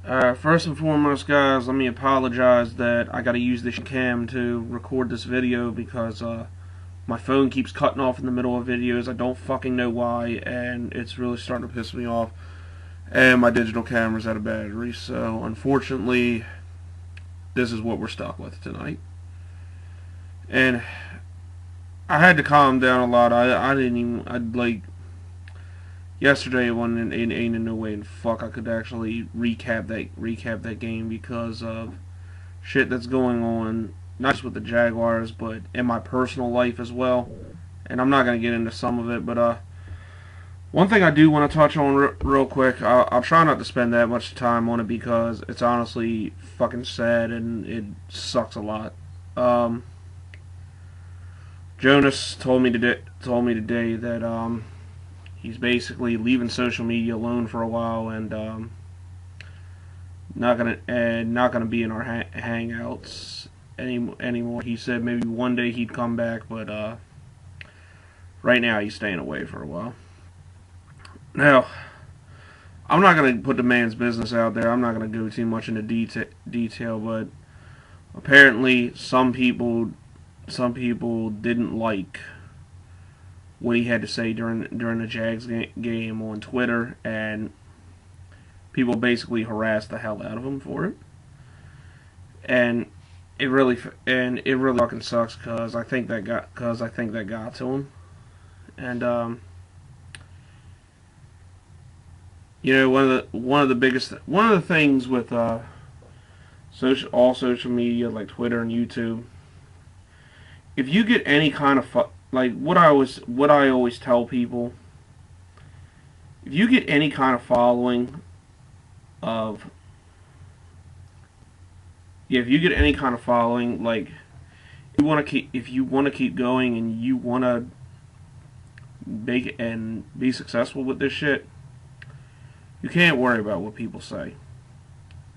First and foremost, guys, let me apologize that I gotta use this cam to record this video because my phone keeps cutting off in the middle of videos. I don't fucking know why, and it's really starting to piss me off. And my digital camera's out of battery, so unfortunately, this is what we're stuck with tonight. And I had to calm down a lot. I didn't even, yesterday, when ain't in no way in fuck I could actually recap that game because of shit that's going on, not just with the Jaguars, but in my personal life as well. And I'm not gonna get into some of it, but one thing I do want to touch on real quick. I'll try not to spend that much time on it because it's honestly fucking sad and it sucks a lot. Jonas told me today that he's basically leaving social media alone for a while and not gonna be in our hangouts anymore. He said maybe one day he'd come back, but right now he's staying away for a while. Now, I'm not gonna put the man's business out there. I'm not gonna go too much into detail, but apparently some people didn't like what he had to say during the Jags game on Twitter, and people basically harassed the hell out of him for it. And it really fucking sucks because I think that got to him. And you know, one of the things with all social media like Twitter and YouTube, if you get any kind of what I always tell people, if you get any kind of following of if you get any kind of following, like if you want to keep going and you want to make it and be successful with this shit, you can't worry about what people say.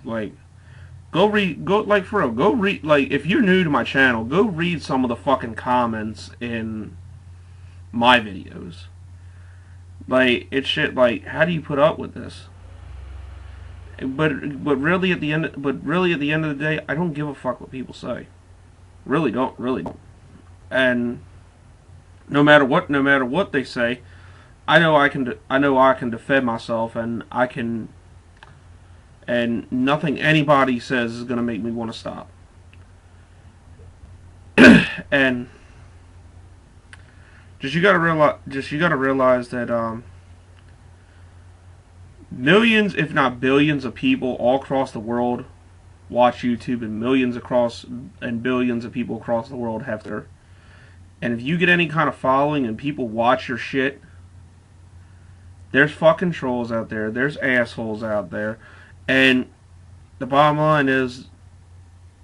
Like, go read, like, if you're new to my channel, go read some of the fucking comments in my videos. Like, it's shit like, how do you put up with this? But really at the end of the day, I don't give a fuck what people say. Really don't. And no matter what they say, I know I can defend myself, and nothing anybody says is gonna make me want to stop. And you gotta realize that millions, if not billions, of people all across the world watch YouTube, and billions of people across the world have their. And if you get any kind of following and people watch your shit, there's fucking trolls out there. There's assholes out there. And the bottom line is,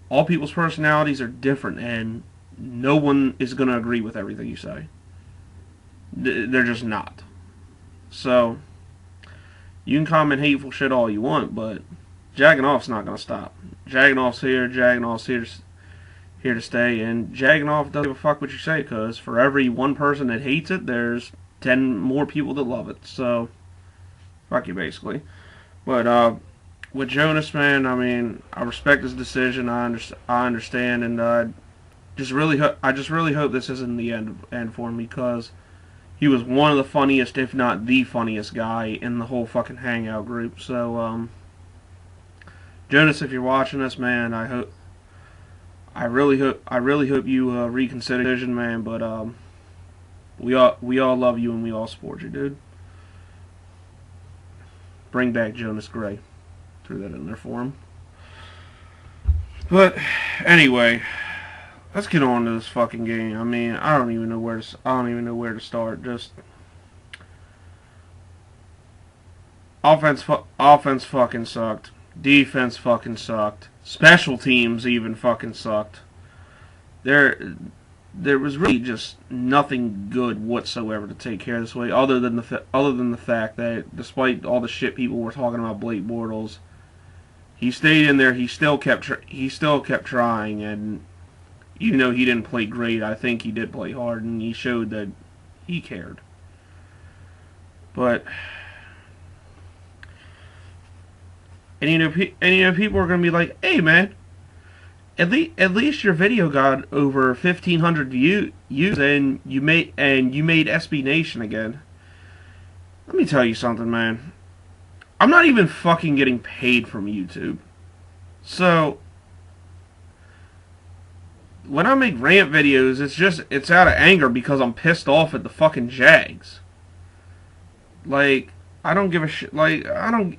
all people's personalities are different, and no one is going to agree with everything you say. They're just not. So, you can comment hateful shit all you want, but jagging off's not going to stop. Jagging off's here to stay, and jagging off doesn't give a fuck what you say, because for every one person that hates it, there's 10 more people that love it. So, fuck you, basically. But with Jonas, man, I mean, I respect his decision. I understand, and I just really hope this isn't the end for him, because he was one of the funniest, if not the funniest guy in the whole fucking Hangout group. So, Jonas, if you're watching this, man, I really hope you reconsider your decision, man. But we all love you and we all support you, dude. Bring back Jonas Gray. Threw that in there for him. But anyway, let's get on to this fucking game. I mean, I don't even know where to start. Just offense fucking sucked. Defense fucking sucked. Special teams even fucking sucked. There was really just nothing good whatsoever to take care of this way, other than the fact that despite all the shit people were talking about Blake Bortles, he stayed in there. He still kept trying, and even though he didn't play great, I think he did play hard, and he showed that he cared. But People are gonna be like, "Hey, man, at least your video got over 1,500 views, and you made SB Nation again." Let me tell you something, man. I'm not even fucking getting paid from YouTube, so when I make rant videos, it's out of anger because I'm pissed off at the fucking Jags. Like, I don't give a shit. Like, I don't.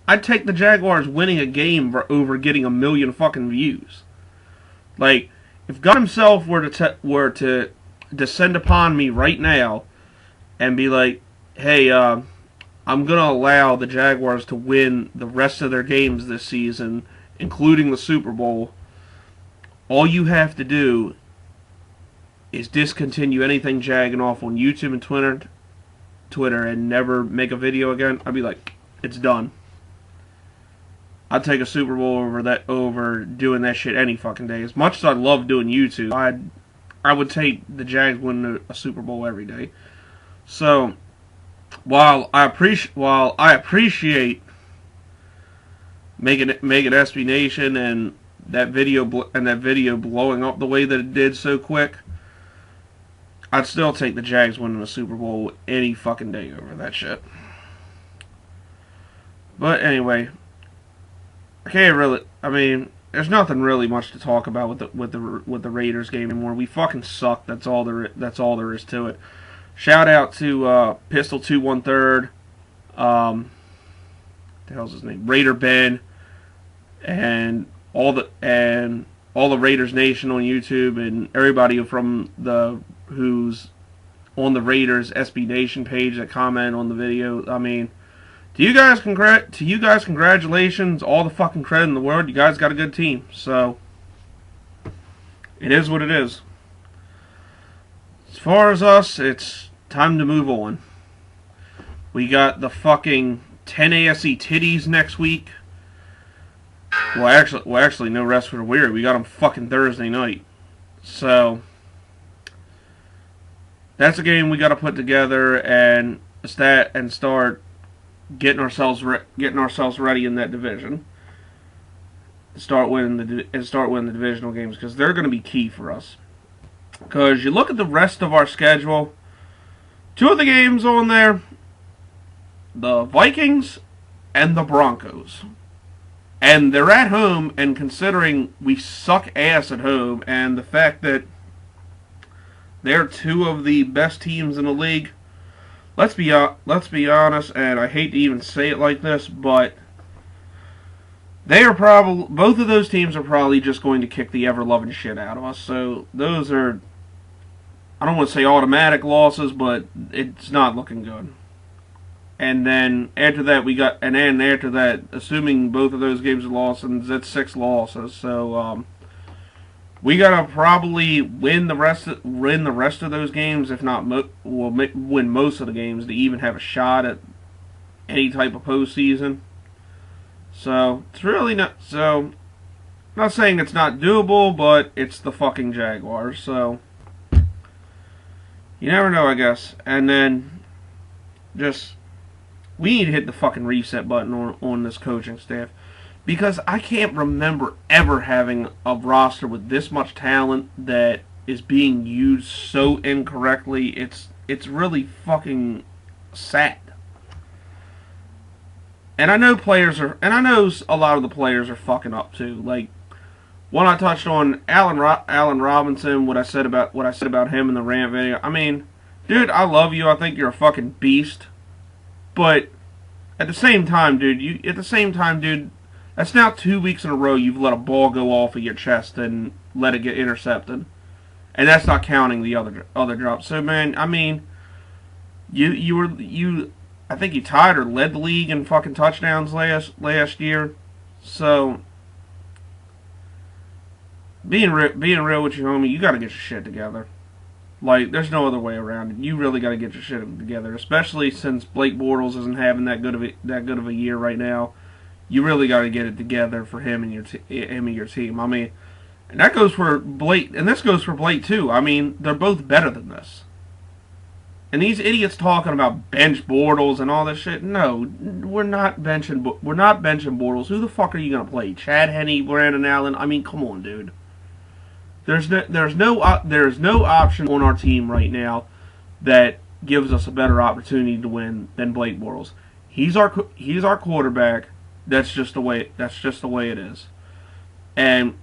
I'd take the Jaguars winning a game over getting a million fucking views. Like, if God Himself were to descend upon me right now and be like, "Hey, I'm gonna allow the Jaguars to win the rest of their games this season, including the Super Bowl. All you have to do is discontinue anything jagging off on YouTube and Twitter, and never make a video again," I'd be like, "It's done." I'd take a Super Bowl over doing that shit any fucking day. As much as I love doing YouTube, I would take the Jags winning a Super Bowl every day. So while I appreciate making SB Nation and that video blowing up the way that it did so quick, I'd still take the Jags winning a Super Bowl any fucking day over that shit. But anyway, there's nothing really much to talk about with the Raiders game anymore. We fucking suck. That's all there is to it. Shout out to Pistol 213, the hell's his name, Raider Ben, and all the Raiders Nation on YouTube, and everybody who's on the Raiders SB Nation page that comment on the video. I mean, to you guys, congratulations. All the fucking credit in the world. You guys got a good team. So, it is what it is. As far as us, it's time to move on. We got the fucking 10 AFC titties next week. Well, actually, no rest for the weary. We got them fucking Thursday night. So, that's a game we got to put together and start getting ourselves ready in that division. Start winning the divisional games, because they're going to be key for us. Because you look at the rest of our schedule, two of the games on there, the Vikings and the Broncos. And they're at home, and considering we suck ass at home, and the fact that they're two of the best teams in the league, let's be honest, and I hate to even say it like this, but both of those teams are probably just going to kick the ever-loving shit out of us. So those are, I don't want to say automatic losses, but it's not looking good. And then after that, assuming both of those games are losses, that's 6 losses. So we gotta probably win the rest of those games, if not win most of the games to even have a shot at any type of postseason. So it's really not. So I'm not saying it's not doable, but it's the fucking Jaguars. So you never know, I guess. And then we need to hit the fucking reset button on this coaching staff, because I can't remember ever having a roster with this much talent that is being used so incorrectly. It's really fucking sad. And I know a lot of the players are fucking up too. Like, when I touched on Allen Robinson, what I said about him in the rant video. I mean, dude, I love you. I think you're a fucking beast. But at the same time, dude, that's now 2 weeks in a row you've let a ball go off of your chest and let it get intercepted, and that's not counting the other drops. So, man, I mean, I think you tied or led the league in fucking touchdowns last year. So, being real with you, homie, you got to get your shit together. Like, there's no other way around it. You really got to get your shit together, especially since Blake Bortles isn't having that good of a year right now. You really got to get it together for him and your team. I mean, and that goes for Blake, and this goes for Blake too. I mean, they're both better than this. And these idiots talking about bench Bortles and all this shit. No, we're not benching. We're not benching Bortles. Who the fuck are you gonna play? Chad Henne, Brandon Allen. I mean, come on, dude. There's no option on our team right now that gives us a better opportunity to win than Blake Bortles. He's our quarterback. That's just the way it is. And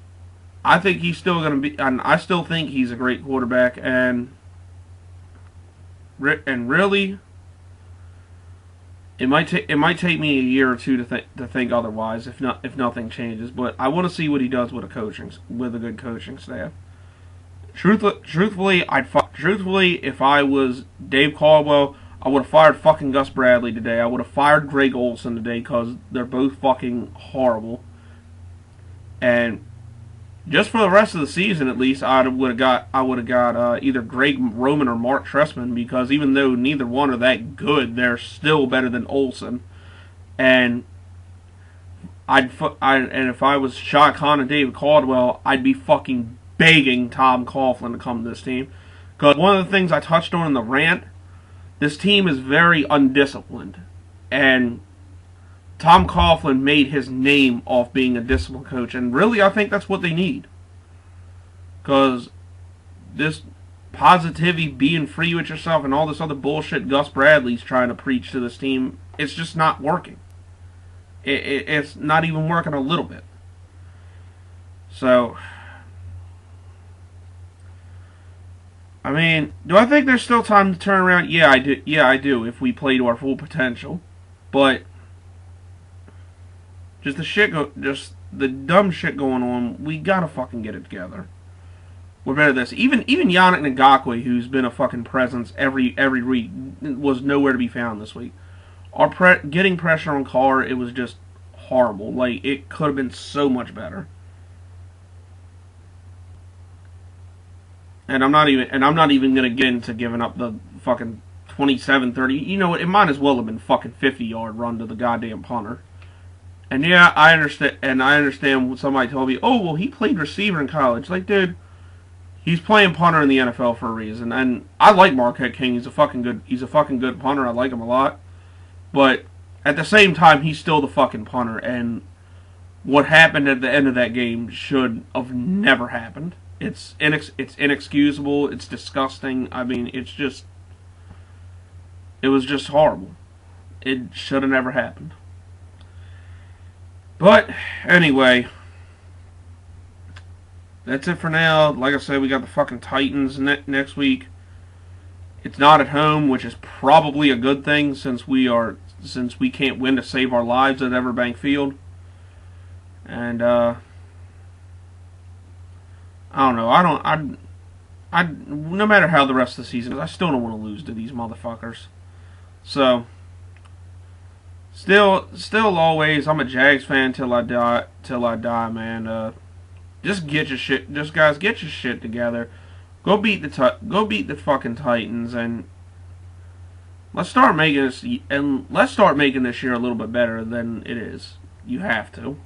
I think he's still going to be. And I still think he's a great quarterback. And really, it might take me a year or two to think otherwise if nothing changes. But I want to see what he does with a good coaching staff. Truthfully, if I was Dave Caldwell, I would have fired fucking Gus Bradley today. I would have fired Greg Olson today because they're both fucking horrible. And just for the rest of the season, at least, I would have got either Greg Roman or Mark Trestman, because even though neither one are that good, they're still better than Olson. And if I was Shaq Khan and David Caldwell, I'd be fucking begging Tom Coughlin to come to this team. Because one of the things I touched on in the rant, this team is very undisciplined. And Tom Coughlin made his name off being a disciplined coach. And really, I think that's what they need. Because this positivity, being free with yourself, and all this other bullshit Gus Bradley's trying to preach to this team, it's just not working. It's not even working a little bit. So, I mean, do I think there's still time to turn around? Yeah, I do. Yeah, I do. If we play to our full potential, but just the dumb shit going on, we gotta fucking get it together. We're better at this. Even Yannick Ngakoue, who's been a fucking presence every week, was nowhere to be found this week. Getting pressure on Carr, it was just horrible. Like, it could have been so much better. And I'm not even gonna get into giving up the fucking 27-30. You know what? It might as well have been fucking 50-yard run to the goddamn punter. And yeah, I understand. And I understand when somebody told me, "Oh, well, he played receiver in college." Like, dude, he's playing punter in the NFL for a reason. And I like Marquette King. He's a fucking good punter. I like him a lot. But at the same time, he's still the fucking punter. And what happened at the end of that game should have never happened. It's inexcusable. It's disgusting. I mean, it was just horrible. It should have never happened. But anyway, that's it for now. Like I said, we got the fucking Titans next week. It's not at home, which is probably a good thing since we can't win to save our lives at Everbank Field. And I don't know. I no matter how the rest of the season is, I still don't want to lose to these motherfuckers. So, still always, I'm a Jags fan till I die, man. Just get your shit together. Go beat the fucking Titans, and let's start making this year a little bit better than it is. You have to.